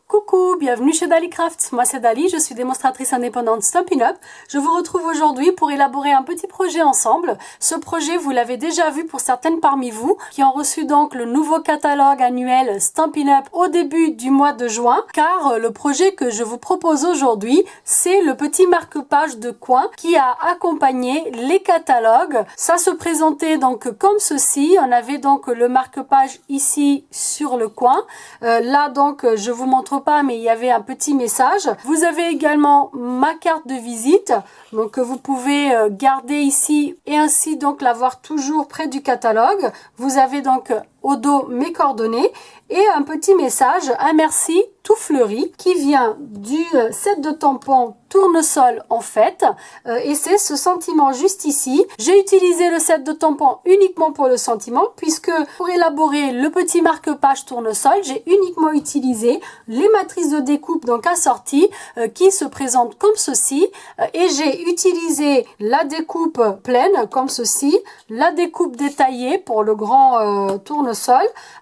Coucou, bienvenue chez Dali Craft. Moi c'est Dali, je suis démonstratrice indépendante Stampin' Up. Je vous retrouve aujourd'hui pour élaborer un petit projet ensemble. Ce projet, vous l'avez déjà vu pour certaines parmi vous, qui ont reçu donc le nouveau catalogue annuel Stampin' Up au début du mois de juin, car le projet que je vous propose aujourd'hui, c'est le petit marque-page de coin qui a accompagné les catalogues. Ça se présentait donc comme ceci. On avait donc le marque-page ici sur le coin. Là donc je vous montre pas, mais il y avait un petit message. Vous avez également ma carte de visite, donc que vous pouvez garder ici et ainsi donc l'avoir toujours près du catalogue. Vous avez donc au dos mes coordonnées et un petit message, un merci tout fleuri qui vient du set de tampons tournesol en fait, et c'est ce sentiment juste ici. J'ai utilisé le set de tampons uniquement pour le sentiment, puisque pour élaborer le petit marque-page tournesol, j'ai uniquement utilisé les matrices de découpe donc assorties qui se présentent comme ceci, et j'ai utilisé la découpe pleine comme ceci, la découpe détaillée pour le grand tournesol,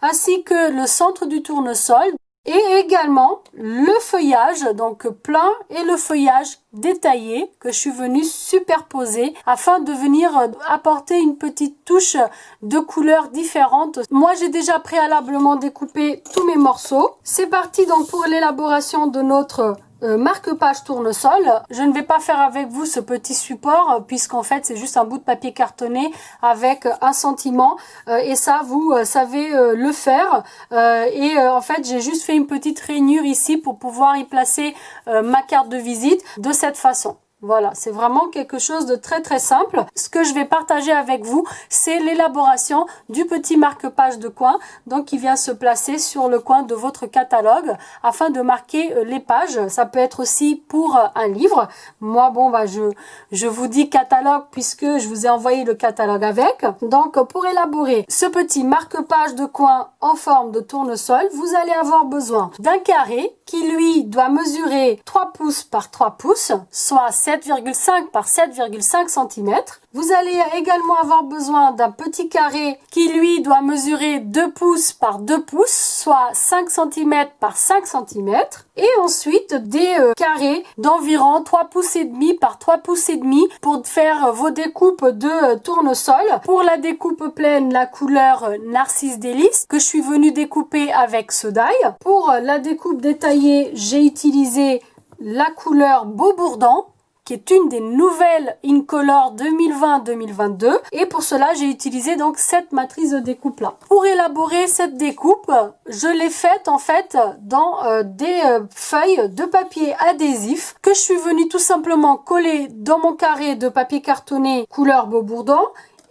ainsi que le centre du tournesol. Et également le feuillage donc plein et le feuillage détaillé que je suis venue superposer afin de venir apporter une petite touche de couleurs différentes. Moi j'ai déjà préalablement découpé tous mes morceaux. C'est parti donc pour l'élaboration de notre marque-page tournesol. Je ne vais pas faire avec vous ce petit support puisqu'en fait c'est juste un bout de papier cartonné avec un sentiment et ça vous savez le faire et en fait j'ai juste fait une petite rainure ici pour pouvoir y placer ma carte de visite de cette façon. Voilà, c'est vraiment quelque chose de très simple. Ce que je vais partager avec vous, c'est l'élaboration du petit marque-page de coin, donc qui vient se placer sur le coin de votre catalogue afin de marquer les pages. Ça peut être aussi pour un livre. Moi, bon, bah, je vous dis catalogue puisque je vous ai envoyé le catalogue avec. Donc, pour élaborer ce petit marque-page de coin en forme de tournesol, vous allez avoir besoin d'un carré qui, lui, doit mesurer 3 pouces par 3 pouces, soit 7,5 par 7,5 cm. Vous allez également avoir besoin d'un petit carré qui lui doit mesurer 2 pouces par 2 pouces, soit 5 cm par 5 cm. Et ensuite des carrés d'environ 3 pouces et demi par 3 pouces et demi pour faire vos découpes de tournesol. Pour la découpe pleine, la couleur Narcisse Délice que je suis venue découper avec ce die. Pour la découpe détaillée, j'ai utilisé la couleur Beau Bourdon, qui est une des nouvelles Incolor 2020-2022. Et pour cela, j'ai utilisé donc cette matrice de découpe là. Pour élaborer cette découpe, je l'ai faite en fait dans des feuilles de papier adhésif que je suis venue tout simplement coller dans mon carré de papier cartonné couleur Beau Bourdon.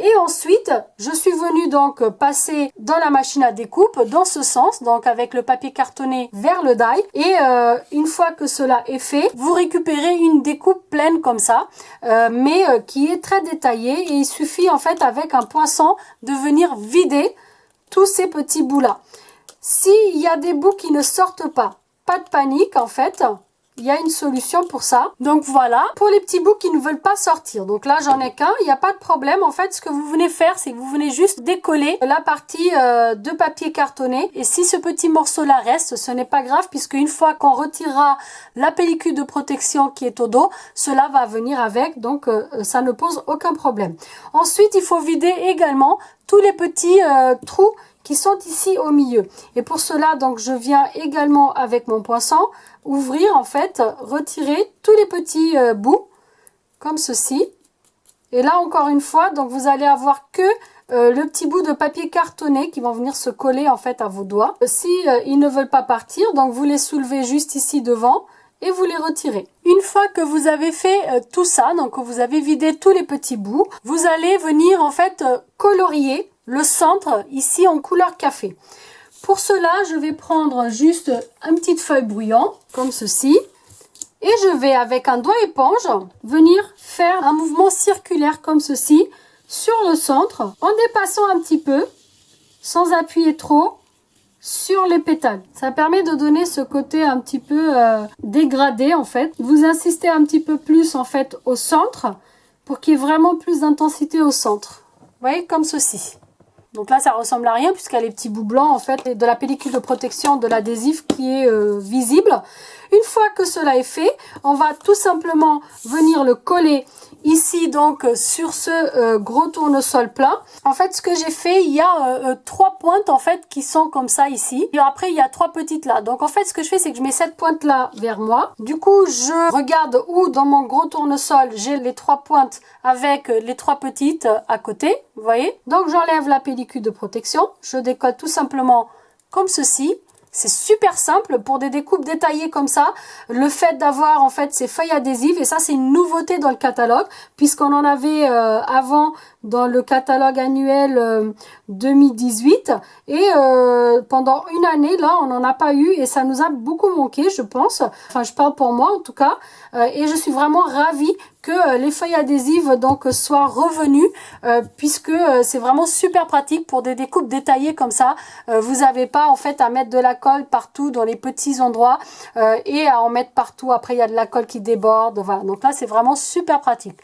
Et ensuite, je suis venue donc passer dans la machine à découpe dans ce sens, donc avec le papier cartonné vers le die. Et une fois que cela est fait, vous récupérez une découpe pleine comme ça, mais qui est très détaillée. Et il suffit en fait avec un poinçon de venir vider tous ces petits bouts-là. S'il y a des bouts qui ne sortent pas de panique en fait. Il y a une solution pour ça. Donc voilà, pour les petits bouts qui ne veulent pas sortir. Donc là, j'en ai qu'un, il n'y a pas de problème. En fait, ce que vous venez faire, c'est que vous venez juste décoller la partie de papier cartonné. Et si ce petit morceau-là reste, ce n'est pas grave puisque une fois qu'on retirera la pellicule de protection qui est au dos, cela va venir avec. Donc ça ne pose aucun problème. Ensuite, il faut vider également tous les petits trous qui sont ici au milieu. Et pour cela, donc, je viens également avec mon poinçon ouvrir, en fait, retirer tous les petits bouts, comme ceci. Et là, encore une fois, donc, vous allez avoir que le petit bout de papier cartonné qui vont venir se coller, en fait, à vos doigts. Si ils ne veulent pas partir, donc, vous les soulevez juste ici devant et vous les retirez. Une fois que vous avez fait tout ça, donc, vous avez vidé tous les petits bouts, vous allez venir, en fait, colorier le centre ici en couleur café. Pour cela, je vais prendre juste une petite feuille brouillon comme ceci et je vais avec un doigt éponge venir faire un mouvement circulaire comme ceci sur le centre en dépassant un petit peu sans appuyer trop sur les pétales. Ça permet de donner ce côté un petit peu dégradé en fait. Vous insistez un petit peu plus en fait au centre pour qu'il y ait vraiment plus d'intensité au centre. Vous voyez, comme ceci. Donc là, ça ressemble à rien puisqu'il y a les petits bouts blancs en fait et de la pellicule de protection de l'adhésif qui est visible. Une fois que cela est fait, on va tout simplement venir le coller ici donc sur ce gros tournesol plein. En fait, ce que j'ai fait, il y a 3 pointes en fait qui sont comme ça ici. Et après, il y a 3 petites là. Donc en fait, ce que je fais, c'est que je mets cette pointe là vers moi. Du coup, je regarde où dans mon gros tournesol j'ai les 3 pointes avec les 3 petites à côté. Vous voyez? Donc j'enlève la pellicule de protection. Je décolle tout simplement comme ceci. C'est super simple pour des découpes détaillées comme ça. Le fait d'avoir en fait ces feuilles adhésives, et ça c'est une nouveauté dans le catalogue, puisqu'on en avait avant dans le catalogue annuel 2018 et pendant une année là on n'en a pas eu et ça nous a beaucoup manqué, je pense. Enfin, je parle pour moi en tout cas, et je suis vraiment ravie que les feuilles adhésives donc soient revenues, puisque c'est vraiment super pratique pour des découpes détaillées comme ça. Vous n'avez pas en fait à mettre de la colle partout dans les petits endroits et à en mettre partout. Après il y a de la colle qui déborde. Voilà. Donc là c'est vraiment super pratique.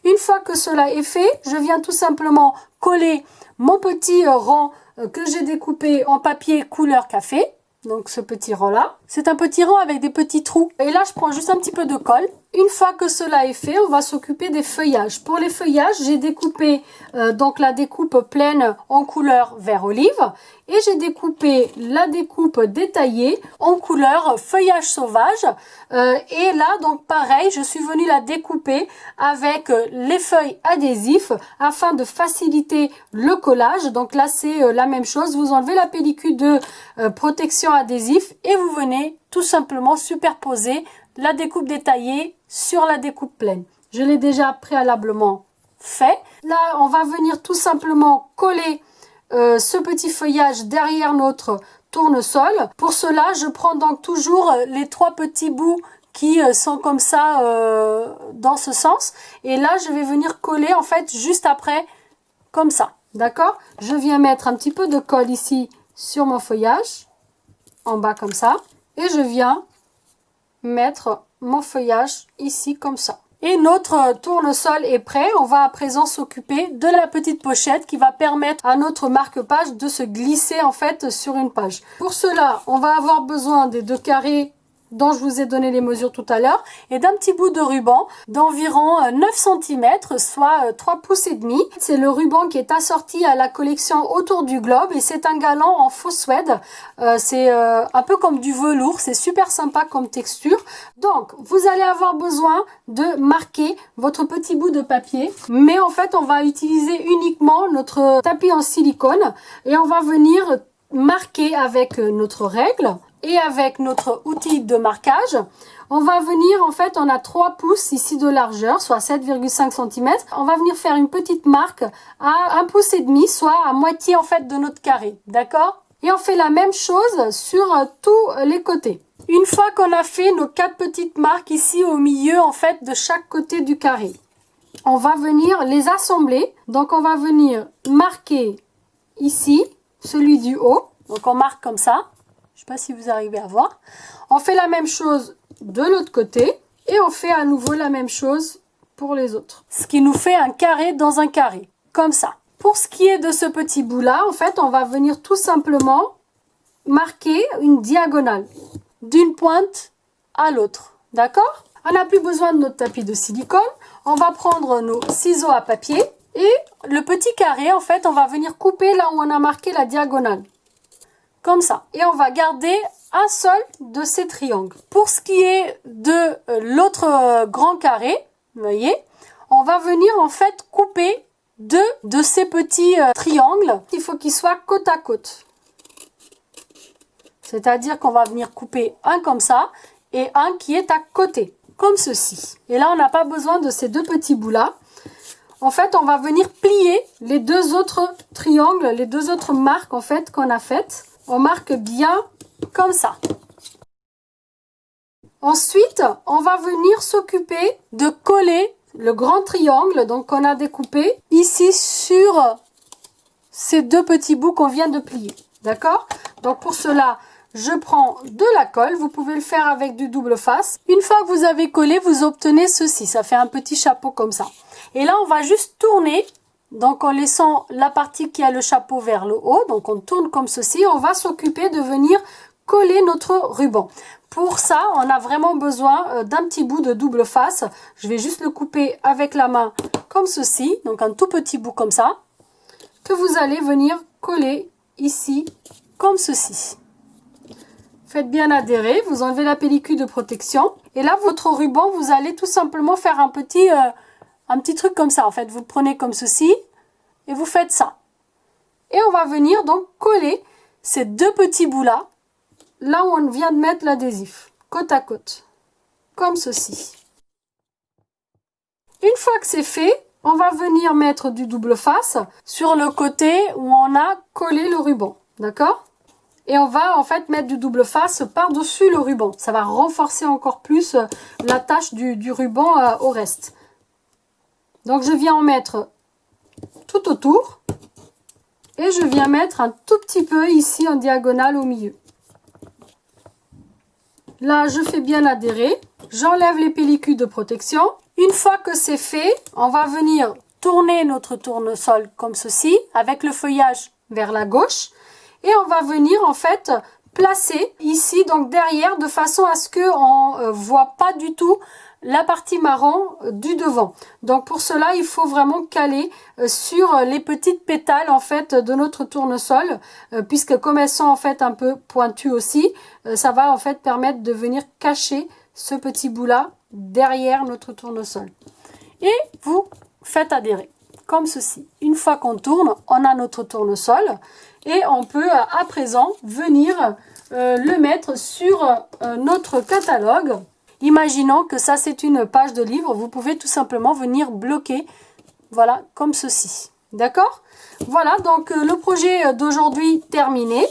Une fois que cela est fait, je viens tout simplement coller mon petit rang que j'ai découpé en papier couleur café. Donc ce petit rang là. C'est un petit rang avec des petits trous. Et là je prends juste un petit peu de colle. Une fois que cela est fait, on va s'occuper des feuillages. Pour les feuillages, j'ai découpé donc la découpe pleine en couleur vert olive. Et j'ai découpé la découpe détaillée en couleur feuillage sauvage. Et là, donc pareil, je suis venue la découper avec les feuilles adhésifs afin de faciliter le collage. Donc là, c'est la même chose. Vous enlevez la pellicule de protection adhésif et vous venez tout simplement superposer la découpe détaillée sur la découpe pleine. Je l'ai déjà préalablement fait. Là, on va venir tout simplement coller ce petit feuillage derrière notre tournesol. Pour cela, je prends donc toujours les 3 petits bouts qui sont comme ça dans ce sens. Et là, je vais venir coller en fait juste après, comme ça. D'accord? Je viens mettre un petit peu de colle ici sur mon feuillage, en bas comme ça. Et je viens mettre mon feuillage ici comme ça. Et notre tournesol est prêt. On va à présent s'occuper de la petite pochette qui va permettre à notre marque-page de se glisser en fait sur une page. Pour cela, on va avoir besoin des 2 carrés dont je vous ai donné les mesures tout à l'heure et d'un petit bout de ruban d'environ 9 cm, soit 3 pouces et demi. C'est le ruban qui est assorti à la collection Autour du Globe et c'est un galant en faux suède. C'est un peu comme du velours, c'est super sympa comme texture. Donc vous allez avoir besoin de marquer votre petit bout de papier, mais en fait on va utiliser uniquement notre tapis en silicone et on va venir marquer avec notre règle. Et avec notre outil de marquage, on va venir, en fait, on a 3 pouces ici de largeur, soit 7,5 cm. On va venir faire une petite marque à 1,5 pouce, soit à moitié, en fait, de notre carré. D'accord? Et on fait la même chose sur tous les côtés. Une fois qu'on a fait nos 4 petites marques ici au milieu, en fait, de chaque côté du carré, on va venir les assembler. Donc, on va venir marquer ici, celui du haut. Donc, on marque comme ça. Je ne sais pas si vous arrivez à voir. On fait la même chose de l'autre côté et on fait à nouveau la même chose pour les autres. Ce qui nous fait un carré dans un carré, comme ça. Pour ce qui est de ce petit bout là, en fait, on va venir tout simplement marquer une diagonale d'une pointe à l'autre. D'accord? On n'a plus besoin de notre tapis de silicone. On va prendre nos ciseaux à papier et le petit carré, en fait, on va venir couper là où on a marqué la diagonale. Comme ça. Et on va garder un seul de ces triangles. Pour ce qui est de l'autre grand carré, vous voyez, on va venir en fait couper 2 de ces petits triangles. Il faut qu'ils soient côte à côte. C'est-à-dire qu'on va venir couper un comme ça et un qui est à côté, comme ceci. Et là, on n'a pas besoin de ces 2 petits bouts-là. En fait, on va venir plier les 2 autres triangles, les 2 autres marques en fait qu'on a faites. On marque bien comme ça. Ensuite, on va venir s'occuper de coller le grand triangle donc qu'on a découpé ici sur ces 2 petits bouts qu'on vient de plier. D'accord? Donc pour cela, je prends de la colle. Vous pouvez le faire avec du double face. Une fois que vous avez collé, vous obtenez ceci. Ça fait un petit chapeau comme ça. Et là, on va juste tourner Donc en laissant la partie qui a le chapeau vers le haut, donc on tourne comme ceci, on va s'occuper de venir coller notre ruban. Pour ça, on a vraiment besoin d'un petit bout de double face. Je vais juste le couper avec la main comme ceci, donc un tout petit bout comme ça, que vous allez venir coller ici comme ceci. Faites bien adhérer, vous enlevez la pellicule de protection et là votre ruban, vous allez tout simplement faire un petit truc comme ça. En fait, vous le prenez comme ceci et vous faites ça. Et on va venir donc coller ces deux petits bouts là où on vient de mettre l'adhésif, côte à côte, comme ceci. Une fois que c'est fait, on va venir mettre du double face sur le côté où on a collé le ruban, d'accord? Et on va en fait mettre du double face par-dessus le ruban. Ça va renforcer encore plus l'attache du ruban au reste. Donc je viens en mettre tout autour et je viens mettre un tout petit peu ici en diagonale au milieu. Là, je fais bien adhérer. J'enlève les pellicules de protection. Une fois que c'est fait, on va venir tourner notre tournesol comme ceci, avec le feuillage vers la gauche. Et on va venir en fait placer ici, donc derrière, de façon à ce qu'on ne voit pas du tout la partie marron du devant. Donc pour cela, il faut vraiment caler sur les petites pétales en fait de notre tournesol, puisque comme elles sont en fait un peu pointues aussi, ça va en fait permettre de venir cacher ce petit bout là derrière notre tournesol. Et vous faites adhérer comme ceci. Une fois qu'on tourne, on a notre tournesol et on peut à présent venir le mettre sur notre catalogue. Imaginons que ça c'est une page de livre, vous pouvez tout simplement venir bloquer, voilà, comme ceci. D'accord? Voilà, donc le projet d'aujourd'hui terminé.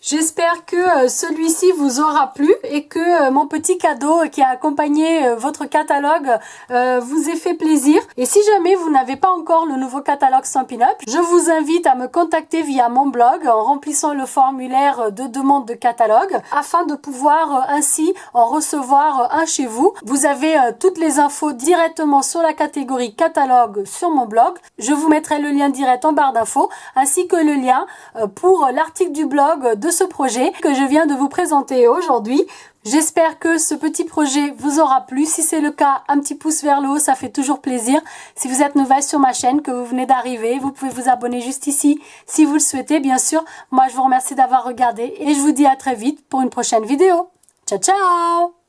J'espère que celui-ci vous aura plu et que mon petit cadeau qui a accompagné votre catalogue vous ait fait plaisir. Et si jamais vous n'avez pas encore le nouveau catalogue Stampin' Up, je vous invite à me contacter via mon blog en remplissant le formulaire de demande de catalogue afin de pouvoir ainsi en recevoir un chez vous. Vous avez toutes les infos directement sur la catégorie catalogue sur mon blog. Je vous mettrai le lien direct en barre d'infos ainsi que le lien pour l'article du blog de ce projet que je viens de vous présenter aujourd'hui. J'espère que ce petit projet vous aura plu. Si c'est le cas, un petit pouce vers le haut, ça fait toujours plaisir. Si vous êtes nouvelle sur ma chaîne, que vous venez d'arriver, vous pouvez vous abonner juste ici si vous le souhaitez, bien sûr. Moi, je vous remercie d'avoir regardé et je vous dis à très vite pour une prochaine vidéo. Ciao, ciao!